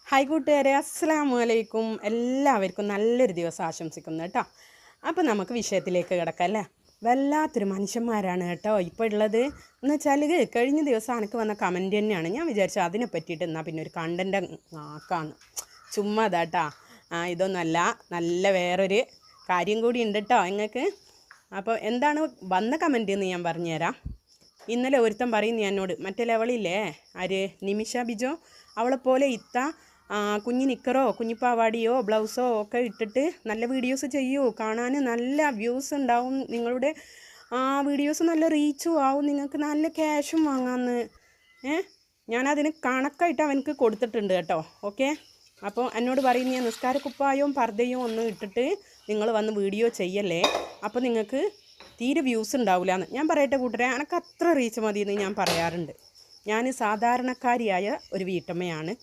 Hi കൂട്ടുകാരെ, അസ്സലാമു അലൈക്കും. എല്ലാവർക്കും നല്ലൊരു ദിവസം ആശംസിക്കുന്നു കേട്ടോ. അപ്പോൾ നമുക്ക് വിഷയത്തിലേക്ക് കിടക്കാം അല്ലേ. വല്ലാത്തൊരു മനുഷ്യന്മാരാണ് കേട്ടോ ഇപ്പോൾ ഉള്ളത്. എന്ന് വെച്ചാൽ കഴിഞ്ഞ ദിവസം എനിക്ക് വന്ന കമൻറ്റ് തന്നെയാണ്. ഞാൻ വിചാരിച്ചു അതിനെ പറ്റിയിട്ട് എന്നാൽ പിന്നെ ഒരു കണ്ടൻറ്റ് ആക്കാണ്. ചുമ്മാ അതാട്ടാ. ഇതൊന്നല്ല, നല്ല വേറൊരു കാര്യം കൂടി ഉണ്ട് കേട്ടോ നിങ്ങൾക്ക്. അപ്പോൾ എന്താണ് വന്ന കമൻറ്റ് എന്ന് ഞാൻ പറഞ്ഞുതരാം. ഇന്നലെ ഒരുത്തൻ പറയുന്നു എന്നോട്, മറ്റേ ലെവലില്ലേ ആര്, നിമിഷ ബിജോ, അവളെപ്പോലെ ഇത്ത കുഞ്ഞു നിക്കറോ കുഞ്ഞിപ്പാവാടിയോ ബ്ലൗസോ ഒക്കെ ഇട്ടിട്ട് നല്ല വീഡിയോസ് ചെയ്യൂ, കാണാൻ നല്ല വ്യൂസ് ഉണ്ടാവും, നിങ്ങളുടെ വീഡിയോസ് നല്ല റീച്ചും ആവും, നിങ്ങൾക്ക് നല്ല ക്യാഷും വാങ്ങാമെന്ന്. ഞാനതിന് കണക്കായിട്ട് അവനക്ക് കൊടുത്തിട്ടുണ്ട് കേട്ടോ. ഓക്കെ, അപ്പോൾ എന്നോട് പറയുന്ന നിസ്കാരക്കുപ്പായവും പർദ്ദയും ഒന്നും ഇട്ടിട്ട് നിങ്ങൾ വന്ന് വീഡിയോ ചെയ്യല്ലേ, അപ്പോൾ നിങ്ങൾക്ക് തീരെ വ്യൂസ് ഉണ്ടാവില്ല എന്ന്. ഞാൻ പറയട്ടെ കൂട്ടരെ, എനിക്ക് അത്ര റീച്ച് മതി എന്ന് ഞാൻ പറയാറുണ്ട്. ഞാൻ സാധാരണക്കാരിയായ ഒരു വീട്ടമ്മയാണ്.